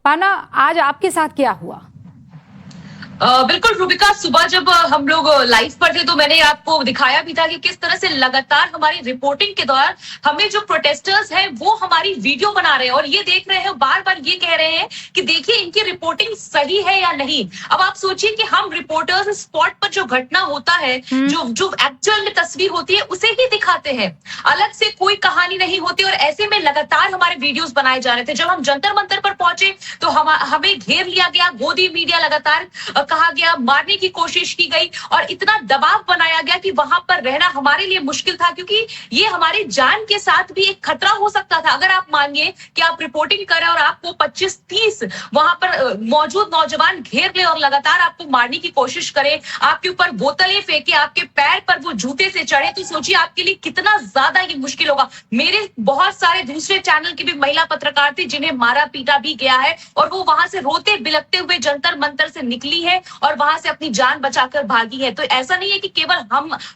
पाना, आज आपके साथ क्या हुआ? बिल्कुल रूबिका, सुबह जब हम लोग लाइव पर थे तो मैंने आपको दिखाया भी था कि किस तरह से लगातार हमारी रिपोर्टिंग के दौरान हमें जो प्रोटेस्टर्स हैं वो हमारी वीडियो बना रहे हैं और ये देख रहे हैं, बार बार ये कह रहे हैं कि देखिए इनकी रिपोर्टिंग सही है या नहीं। अब आप सोचिए कि हम रिपोर्टर्स स्पॉट पर जो घटना होता है, जो एक्चुअल में तस्वीर होती है उसे ही दिखाते हैं, अलग से कोई कहानी नहीं होती। और ऐसे में लगातार हमारे वीडियोस बनाए जा रहे थे। जब हम जंतर मंतर पर पहुंचे तो हमें घेर लिया गया, गोदी मीडिया लगातार कहा गया, मारने की कोशिश की गई और इतना दबाव बनाया गया कि वहां पर रहना हमारे लिए मुश्किल था, क्योंकि ये हमारी जान के साथ भी एक खतरा हो सकता था। अगर आप मानिए कि आप रिपोर्टिंग करें और आपको 25-30 वहां पर मौजूद नौजवान घेर ले और लगातार आपको मारने की कोशिश करें, आपके ऊपर बोतलें फेंके, आपके पैर पर वो जूते से चढ़े, तो सोचिए आपके लिए कितना ज्यादा ये मुश्किल होगा। मेरे बहुत सारे दूसरे चैनल के भी महिला पत्रकार थे जिन्हें मारा पीटा भी गया है और वो वहां से रोते बिलखते हुए जंतर मंतर से निकली है और वहां से अपनी जान बचाकर भागी है। तो ऐसा नहीं है कि केवल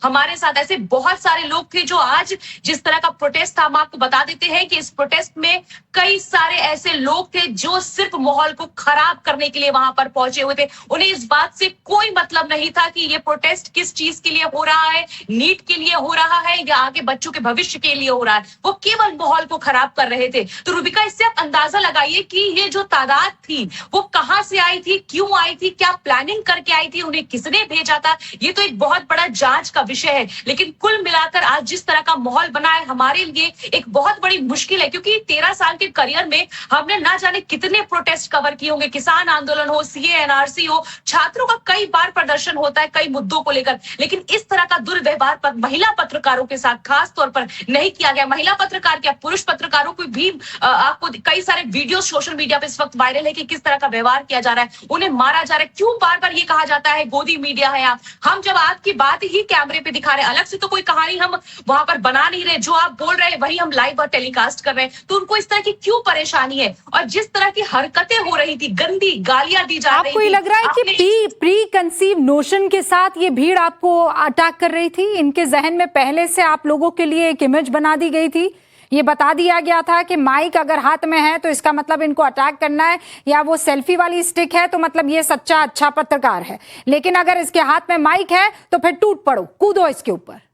हमारे साथ, ऐसे बहुत सारे लोग थे जो आज जिस तरह का प्रोटेस्ट था, हम आपको बता देते हैं कि इस प्रोटेस्ट में कई सारे ऐसे लोग थे जो सिर्फ माहौल को खराब करने के लिए वहां पर पहुंचे हुए थे। उन्हें इस बात से कोई मतलब नहीं था कि ये प्रोटेस्ट किस चीज के लिए हो रहा है, नीट के लिए हो रहा है या आगे बच्चों के भविष्य के लिए हो रहा है। वो केवल माहौल को खराब कर रहे थे। तो रूबिका, इससे आप अंदाजा लगाइए कि ये जो तादाद थी वो कहां से आई थी, क्यों आई थी, क्या प्लानिंग करके आई थी, उन्हें किसने भेजा था, ये तो एक बहुत बड़ा जांच का विषय है। लेकिन कुल मिलाकर आज जिस तरह का माहौल बना है हमारे लिए एक बहुत बड़ी मुश्किल है, क्योंकि 13 साल के करियर में हमने ना जाने कितने प्रोटेस्ट कवर किए होंगे। किसान आंदोलन हो, सीए एनआरसी हो, छात्रों का कई बार प्रदर्शन होता है कई मुद्दों को लेकर, लेकिन इस तरह का दुर्व्यवहार पर महिला पत्रकारों के साथ खास तौर पर नहीं किया गया। महिला पत्रकार क्या, पुरुष पत्रकारों को भी आपको कई सारे वीडियो सोशल मीडिया पे इस वक्त वायरल है कि किस तरह का व्यवहार किया जा रहा है, उन्हें मारा जा रहा है। क्यों बार बार ये कहा जाता है गोदी मीडिया है आप? हम जब आपकी बात ही कैमरे पे दिखा रहे हैं, अलग से तो कोई कहानी हम वहां पर बना नहीं रहे, जो आप बोल रहे हैं वही हम लाइव और टेलीकास्ट कर रहे हैं, तो उनको इस तरह की क्यों परेशानी है? और जिस तरह की हरकतें हो रही थी, गंदी गालियां दी जा रही थी, आपको ये लग रहा है कि प्री कंसीव नोशन के साथ ये भीड़ आपको अटैक कर रही थी? इनके जहन में पहले से आप लोगों के लिए एक इमेज बना दी गई थी, ये बता दिया गया था कि माइक अगर हाथ में है तो इसका मतलब इनको अटैक करना है, या वो सेल्फी वाली स्टिक है तो मतलब ये सच्चा अच्छा पत्रकार है, लेकिन अगर इसके हाथ में माइक है तो फिर टूट पड़ो, कूदो इसके ऊपर।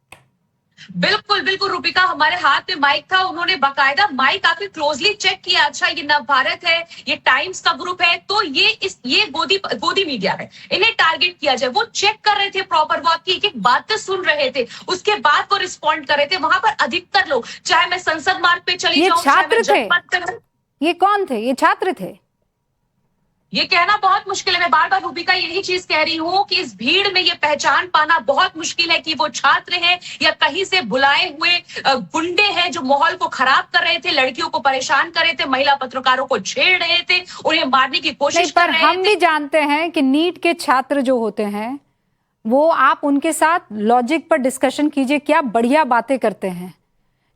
बिल्कुल बिल्कुल रूबिका, हमारे हाथ में माइक था, उन्होंने बाकायदा माइक आके क्लोजली चेक किया, अच्छा ये नव भारत है, ये टाइम्स का ग्रुप है, तो ये गोदी मीडिया है, इन्हें टारगेट किया जाए। वो चेक कर रहे थे प्रॉपर, वो आपकी एक एक बातें सुन रहे थे, उसके बाद वो रिस्पॉन्ड कर रहे थे। वहां पर अधिकतर लोग, चाहे मैं संसद मार्ग पे चली जाऊं, छात्र थे, ये कौन थे? ये छात्र थे। ये कहना बहुत मुश्किल है। मैं बार बार रूबिका यही चीज कह रही हूँ कि इस भीड़ में ये पहचान पाना बहुत मुश्किल है कि वो छात्र हैं या कहीं से बुलाए हुए गुंडे हैं जो माहौल को खराब कर रहे थे, लड़कियों को परेशान कर रहे थे, महिला पत्रकारों को छेड़ रहे थे, उन्हें मारने की कोशिश कर रहे थे। हम भी जानते हैं कि नीट के छात्र जो होते हैं वो, आप उनके साथ लॉजिक पर डिस्कशन कीजिए, क्या बढ़िया बातें करते हैं।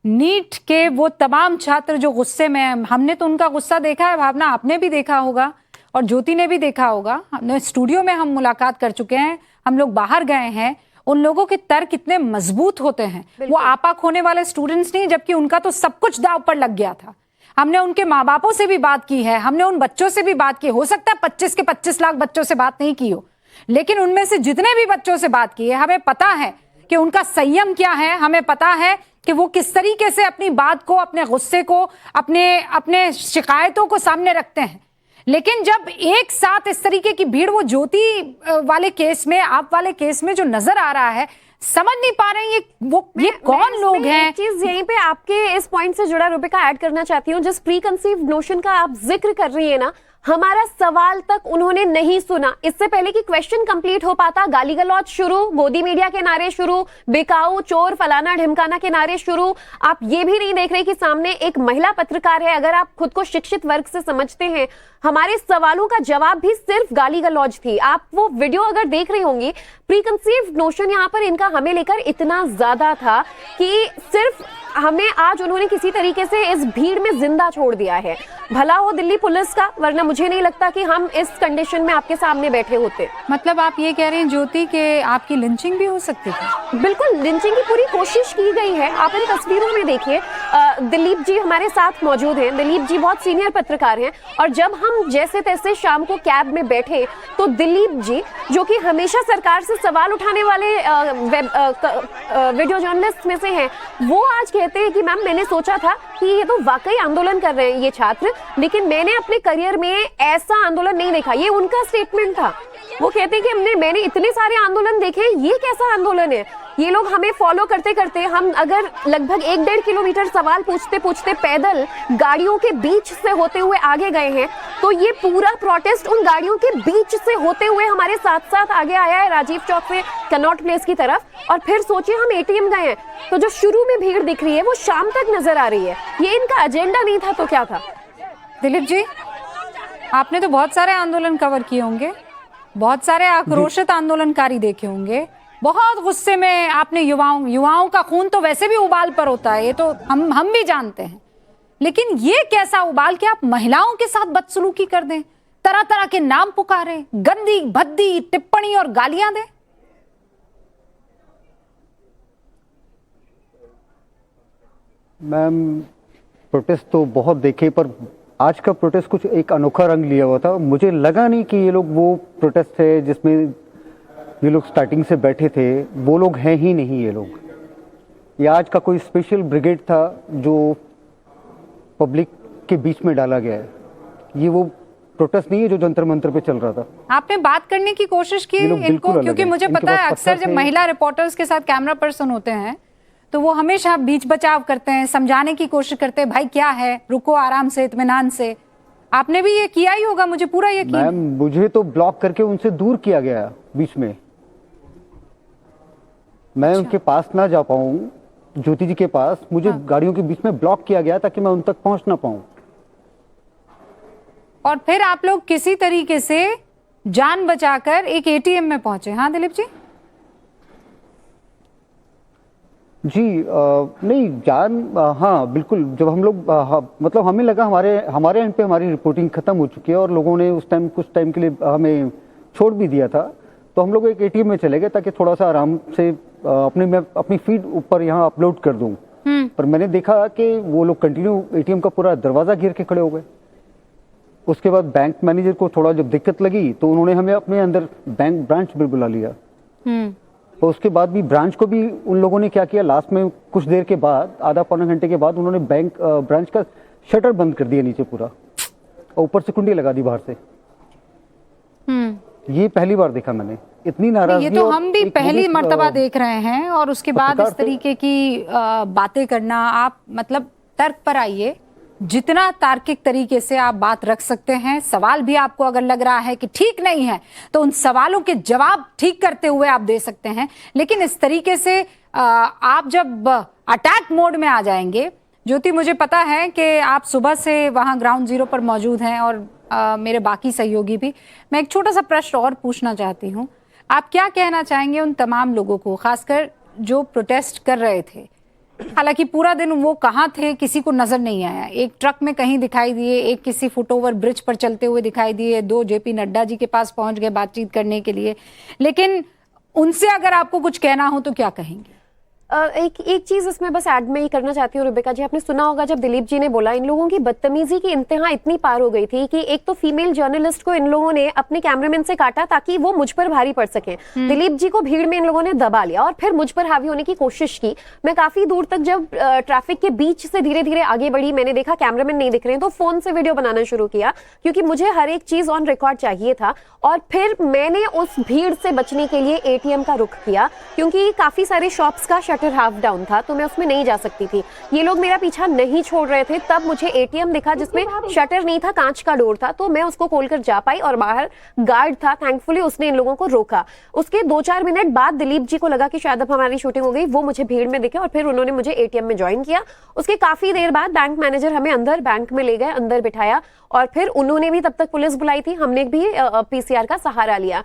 नीट के वो तमाम छात्र जो गुस्से में, हमने तो उनका गुस्सा देखा है, भावना आपने भी देखा होगा और ज्योति ने भी देखा होगा, हमने स्टूडियो में हम मुलाकात कर चुके हैं, हम लोग बाहर गए हैं, उन लोगों के तर्क कितने मजबूत होते हैं। वो आपा खोने वाले स्टूडेंट्स नहीं, जबकि उनका तो सब कुछ दांव पर लग गया था। हमने उनके माँ बापों से भी बात की है, हमने उन बच्चों से भी बात की, हो सकता है 25 के 25 लाख बच्चों से बात नहीं की हो, लेकिन उनमें से जितने भी बच्चों से बात की है, हमें पता है कि उनका संयम क्या है, हमें पता है कि वो किस तरीके से अपनी बात को, अपने गुस्से को, अपने शिकायतों को सामने रखते हैं। लेकिन जब एक साथ इस तरीके की भीड़, वो ज्योति वाले केस में, आप वाले केस में जो नजर आ रहा है, समझ नहीं पा रहे हैं ये कौन लोग हैं। चीज यहीं पे आपके इस पॉइंट से जुड़ा रूबिका ऐड करना चाहती हूँ, जिस प्री कंसीव नोशन का आप जिक्र कर रही है ना, हमारा सवाल तक उन्होंने नहीं सुना। इससे पहले कि क्वेश्चन कंप्लीट हो पाता, गाली गलौज शुरू, गोदी मीडिया के नारे शुरू, बेकाऊ, चोर, फलाना ढिमकाना के नारे शुरू। आप ये भी नहीं देख रहे कि सामने एक महिला पत्रकार है। अगर आप खुद को शिक्षित वर्ग से समझते हैं, हमारे सवालों का जवाब भी सिर्फ गाली गलौज थी। आप वो वीडियो अगर देख रही होंगी, प्री कंसीव नोशन यहाँ पर इनका हमें लेकर इतना ज्यादा था कि सिर्फ हमें आज उन्होंने किसी तरीके से इस भीड़ में जिंदा छोड़ दिया है। भला हो दिल्ली पुलिस का, वरना मुझे नहीं लगता कि हम इस कंडीशन में आपके सामने बैठे होते। मतलब आप ये कह रहे हैं ज्योति कि आपकी लिंचिंग भी हो सकती थी? बिल्कुल, लिंचिंग की पूरी कोशिश की गई है। आप इन तस्वीरों में देखिए, दिलीप जी हमारे साथ मौजूद हैं। दिलीप जी बहुत सीनियर पत्रकार हैं और जब हम जैसे तैसे शाम को कैब में बैठे तो दिलीप जी, जो कि हमेशा सरकार से सवाल उठाने वाले वीडियो जर्नलिस्ट में से हैं, वो आज कहते हैं कि मैम मैंने सोचा था कि ये तो वाकई आंदोलन कर रहे हैं ये छात्र, लेकिन मैंने अपने करियर में ऐसा आंदोलन नहीं देखा। ये उनका स्टेटमेंट था। वो कहते हैं कि मैंने इतने सारे आंदोलन देखे, ये कैसा आंदोलन है। ये लोग हमें फॉलो करते करते, हम अगर लगभग 1-1.5 किलोमीटर सवाल पूछते पूछते पैदल गाड़ियों के बीच से होते हुए आगे गए हैं, तो ये पूरा प्रोटेस्ट उन गाड़ियों के बीच से होते हुए हमारे साथ साथ आगे आया है राजीव चौक से कनॉट प्लेस की तरफ। और फिर सोचिए हम एटीएम गए हैं, तो जो शुरू में भीड़ दिख रही है वो शाम तक नजर आ रही है। ये इनका एजेंडा नहीं था तो क्या था? दिलीप जी, आपने तो बहुत सारे आंदोलन कवर किए होंगे, बहुत सारे आक्रोशित आंदोलनकारी देखे होंगे, बहुत गुस्से में आपने युवाओं का खून तो वैसे भी उबाल पर होता है, ये तो हम भी जानते हैं, लेकिन ये कैसा उबाल कि आप महिलाओं के साथ बदसलूकी कर दें, तरह तरह के नाम पुकारें, गंदी भद्दी टिप्पणी और गालियां दें? मैम, प्रोटेस्ट तो बहुत देखे, पर आज का प्रोटेस्ट कुछ एक अनोखा रंग लिया हुआ था। मुझे लगा नहीं कि ये लोग वो प्रोटेस्ट है जिसमें ये लोग स्टार्टिंग से बैठे थे, वो लोग हैं ही नहीं ये लोग। ये आज का कोई स्पेशल ब्रिगेड था जो पब्लिक के बीच में डाला गया है। ये वो प्रोटेस्ट नहीं है जो जंतर मंतर पे चल रहा था। आपने बात करने की कोशिश की इनको? क्योंकि मुझे पता है अक्सर जब महिला रिपोर्टर्स के साथ कैमरा पर्सन होते हैं तो वो हमेशा बीच बचाव करते हैं, समझाने की कोशिश करते हैं, भाई क्या है, रुको आराम से, इत्मीनान से। आपने भी ये किया ही होगा, मुझे पूरा यकीन। मैम, मुझे तो ब्लॉक करके उनसे दूर किया गया बीच में। मैं उनके पास ना जा पाऊं, ज्योति जी के पास, मुझे गाड़ियों के बीच में ब्लॉक किया गया ताकि मैं उन तक पहुंच ना पाऊं। और फिर आप लोग किसी तरीके से जान बचाकर एक एटीएम में पहुंचे। हाँ दिलीप जी? जी नहीं जान, हाँ बिल्कुल। जब हम लोग मतलब हमें लगा हमारे एंड पे हमारी रिपोर्टिंग खत्म हो चुकी है और लोगों ने उस टाइम कुछ टाइम के लिए हमें छोड़ भी दिया था, तो हम लोग एक एटीएम में चले गए ताकि थोड़ा सा आराम से मैं अपनी फीड ऊपर यहाँ अपलोड कर दूं। पर मैंने देखा कि वो लोग कंटिन्यू एटीएम का पूरा दरवाजा घेर के खड़े हो गए। उसके बाद बैंक मैनेजर को थोड़ा जब दिक्कत लगी तो उन्होंने हमें अपने अंदर बैंक ब्रांच में बुला लिया। और उसके बाद भी ब्रांच को भी उन लोगों ने क्या किया, लास्ट में कुछ देर के बाद, आधा पौना घंटे के बाद, उन्होंने बैंक ब्रांच का शटर बंद कर दिया नीचे पूरा, और ऊपर से कुंडी लगा दी बाहर से। ये पहली बार देखा मैंने इतनी नाराजगी। ये तो हम भी पहली मर्तबा देख रहे हैं। और उसके बाद इस तरीके की बातें करना, आप मतलब तर्क पर आइए, जितना तार्किक तरीके से आप बात रख सकते हैं। सवाल भी आपको अगर लग रहा है कि ठीक नहीं है तो उन सवालों के जवाब ठीक करते हुए आप दे सकते हैं, लेकिन इस तरीके से आप जब अटैक मोड में आ जाएंगे। ज्योति, मुझे पता है कि आप सुबह से वहां ग्राउंड जीरो पर मौजूद हैं और मेरे बाकी सहयोगी भी। मैं एक छोटा सा प्रश्न और पूछना चाहती हूँ, आप क्या कहना चाहेंगे उन तमाम लोगों को, खासकर जो प्रोटेस्ट कर रहे थे? हालांकि पूरा दिन वो कहाँ थे किसी को नजर नहीं आया। एक ट्रक में कहीं दिखाई दिए, एक किसी फुटओवर ब्रिज पर चलते हुए दिखाई दिए, 2 जेपी नड्डा जी के पास पहुंच गए बातचीत करने के लिए। लेकिन उनसे अगर आपको कुछ कहना हो तो क्या कहेंगे? एक चीज इसमें बस ऐड में ही करना चाहती हूँ रुबिका जी। आपने सुना होगा जब दिलीप जी ने बोला, इन लोगों की बदतमीजी की इंतहा इतनी पार हो गई थी कि एक तो फीमेल जर्नलिस्ट को इन लोगों ने अपने कैमरामैन से काटा ताकि वो मुझ पर भारी पड़ सके। दिलीप जी को भीड़ में इन लोगों ने दबा लिया और फिर मुझ पर हावी होने की कोशिश की। मैं काफी दूर तक जब ट्रैफिक के बीच से धीरे धीरे आगे बढ़ी, मैंने देखा कैमरामैन नहीं दिख रहे हैं, तो फोन से वीडियो बनाना शुरू किया क्योंकि मुझे हर एक चीज ऑन रिकॉर्ड चाहिए था। और फिर मैंने उस भीड़ से बचने के लिए एटीएम का रुख किया क्योंकि काफी सारे शॉप्स का शटर हाफ डाउन था, तो मैं उसमें नहीं जा सकती थी। ये लोग मेरा पीछा नहीं छोड़ रहे थे। तब मुझे एटीएम दिखा जिसमें शटर नहीं था, कांच का डोर था, तो मैं उसको खोलकर जा पाई और बाहर गार्ड था, थैंकफुली उसने इन लोगों को रोका। उसके 2-4 मिनट बाद दिलीप जी को लगा कि शायद अब हमारी शूटिंग हो गई, वो मुझे भीड़ में दिखे और फिर उन्होंने मुझे एटीएम में ज्वाइन किया। उसके काफी देर बाद बैंक मैनेजर हमें अंदर बैंक में ले गए, अंदर बिठाया और फिर उन्होंने भी तब तक पुलिस बुलाई थी, हमने भी पीसीआर का सहारा लिया।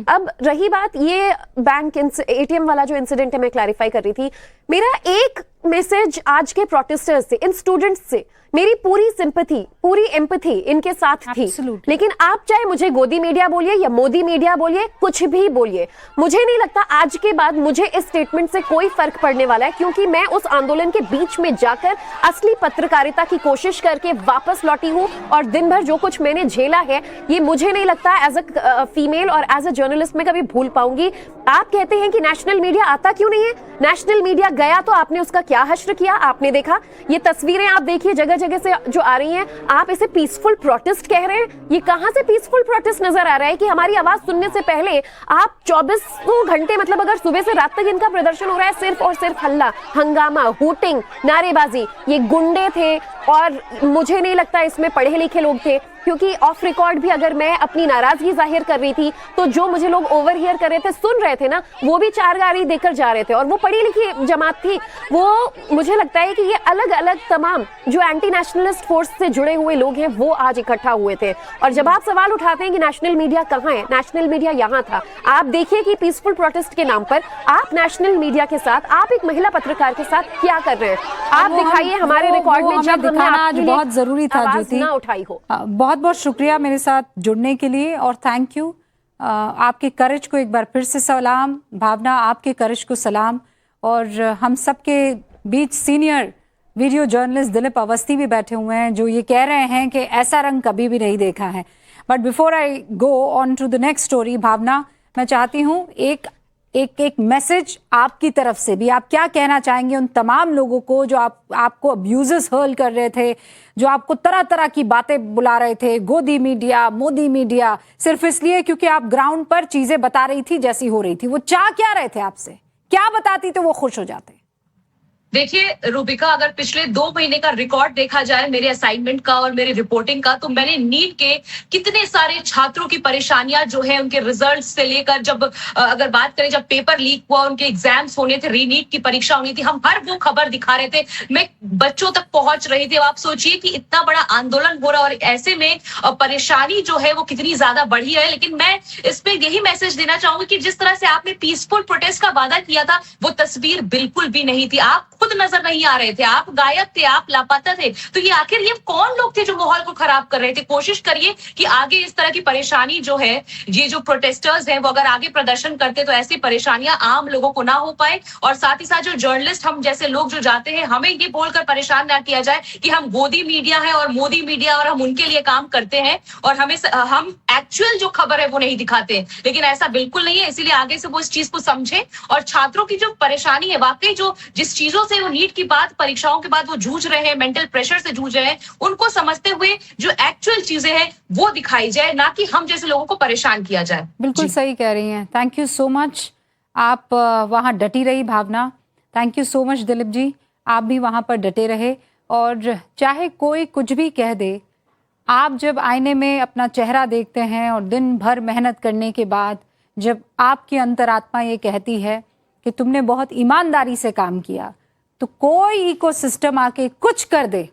अब रही बात ये बैंक एटीएम वाला जो इंसिडेंट है, मैं क्लैरिफाई कर रही थी, मेरा एक मैसेज आज के प्रोटेस्टर्स से, इन स्टूडेंट्स से मेरी पूरी सिंपैथी, पूरी एम्पैथी इनके साथ थी। Absolutely. लेकिन आप चाहे मुझे गोदी मीडिया बोलिए या मोदी मीडिया बोलिए, कुछ भी बोलिए, मुझे नहीं लगता आज के बाद मुझे इस स्टेटमेंट से कोई फर्क पड़ने वाला है, क्योंकि मैं उस आंदोलन के बीच में जाकर असली पत्रकारिता की कोशिश करके वापस लौटी हूं और दिन भर जो कुछ मैंने झेला है ये मुझे नहीं लगता एज अ फीमेल और एज अ जर्नलिस्ट में कभी भूल पाऊंगी। आप कहते हैं कि नेशनल मीडिया आता क्यों नहीं है? नेशनल मीडिया गया तो आपने उसका क्या हश्र किया? आपने देखा ये तस्वीरें, आप देखिए जगह जगह से जो आ रही हैं, आप इसे पीसफुल प्रोटेस्ट कह रहे हैं। ये कहां से पीसफुल प्रोटेस्ट नजर आ रहा है कि हमारी आवाज सुनने से पहले आप 24 घंटे, मतलब अगर सुबह से रात तक इनका प्रदर्शन हो रहा है, सिर्फ और सिर्फ हल्ला, हंगामा, हूटिंग, नारेबाजी, ये गुंडे थे और मुझे नहीं लगता इसमें पढ़े लिखे लोग थे, क्योंकि ऑफ रिकॉर्ड भी अगर मैं अपनी नाराजगी जाहिर कर रही थी तो जो मुझे लोग ओवर हियर कर रहे थे, सुन रहे थे ना, वो भी चार गाड़ी देकर जा रहे थे और वो पढ़ी लिखी जमात थी। वो मुझे लगता है कि ये अलग अलग तमाम जो एंटी नेशनलिस्ट फोर्स से जुड़े हुए लोग हैं वो आज इकट्ठा हुए थे। और जब आप सवाल उठाते हैं कि नेशनल मीडिया कहाँ है, नेशनल मीडिया यहाँ था। आप देखिए कि पीसफुल प्रोटेस्ट के नाम पर आप नेशनल मीडिया के साथ, आप एक महिला पत्रकार के साथ क्या कर रहे हैं? आप दिखाइए हमारे रिकॉर्ड में जब हमने आज बहुत जरूरी था ज्योति, ना उठाई हो। बहुत बहुत शुक्रिया मेरे साथ जुड़ने के लिए और थैंक यू। आपके करेज को एक बार फिर से सलाम। भावना, आपके करेज को सलाम। और हम सबके बीच senior video journalist Dilip Awasthi भी बैठे हुए हैं जो ये कह रहे हैं कि ऐसा रंग कभी भी नहीं देखा है। But before I go on to the next story, Bhavna, मैं चाहती हूँ एक मैसेज आपकी तरफ से भी। आप क्या कहना चाहेंगे उन तमाम लोगों को जो आपको अब्यूजेस हर्ल कर रहे थे, जो आपको तरह तरह की बातें बुला रहे थे, गोदी मीडिया, मोदी मीडिया, सिर्फ इसलिए क्योंकि आप ग्राउंड पर चीजें बता रही थी जैसी हो रही थी? वो चाह क्या रहे थे आपसे? क्या बताती तो वो खुश हो जाते? देखिए रूबिका, अगर पिछले 2 महीने का रिकॉर्ड देखा जाए मेरे असाइनमेंट का और मेरी रिपोर्टिंग का, तो मैंने नीट के कितने सारे छात्रों की परेशानियां जो है उनके रिजल्ट से लेकर, जब अगर बात करें जब पेपर लीक हुआ, उनके एग्जाम्स होने थे, रीनीट की परीक्षा होनी थी, हम हर वो खबर दिखा रहे थे, मैं बच्चों तक पहुंच रही थी। आप सोचिए कि इतना बड़ा आंदोलन हो रहा और ऐसे में परेशानी जो है वो कितनी ज्यादा बढ़ी है। लेकिन मैं इसमें यही मैसेज देना चाहूंगी कि जिस तरह से आपने पीसफुल प्रोटेस्ट का वादा किया था, वो तस्वीर बिल्कुल भी नहीं थी। आप खुद नजर नहीं आ रहे थे, आप गायब थे, आप लापता थे। तो ये आखिर ये कौन लोग थे जो माहौल को खराब कर रहे थे? कोशिश करिए कि आगे इस तरह की परेशानी जो है, ये जो प्रोटेस्टर्स हैं वो अगर आगे प्रदर्शन करते तो ऐसी परेशानियां आम लोगों को ना हो पाए। और साथ ही साथ जो जर्नलिस्ट, हम जैसे लोग जो जाते हैं, हमें ये बोलकर परेशान ना किया जाए कि हम गोदी मीडिया है और मोदी मीडिया और हम उनके लिए काम करते हैं और हम एक्चुअल जो खबर है वो नहीं दिखाते। लेकिन ऐसा बिल्कुल नहीं है, इसीलिए आगे से वो इस चीज को समझे। और छात्रों की जो परेशानी है, वाकई जो जिस चीजों से वो नीट की बात, परीक्षाओं के बाद वो जूझ रहे हैं, मेंटल प्रेशर से जूझ रहे हैं, उनको समझते हुए जो एक्चुअल चीजें हैं वो दिखाई जाए, ना कि हम जैसे लोगों को परेशान किया जाए। बिल्कुल सही कह रही हैं। Thank you so much. आप वहाँ डटी रही Bhavna. Thank you so much Dilip ji, आप भी वहाँ पर डटे रहे। और चाहे कोई कुछ भी कह दे, आप जब आईने में अपना चेहरा देखते हैं और दिन भर मेहनत करने के बाद जब आपकी अंतरात्मा ये कहती है कि तुमने बहुत ईमानदारी से काम किया, तो कोई इकोसिस्टम आके कुछ कर दे।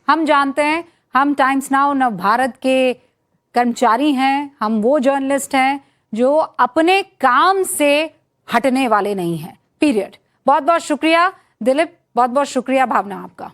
हम जानते हैं, हम टाइम्स नाउ नव भारत के कर्मचारी हैं, हम वो जर्नलिस्ट हैं जो अपने काम से हटने वाले नहीं हैं, पीरियड। बहुत बहुत शुक्रिया दिलीप, बहुत बहुत शुक्रिया भावना आपका।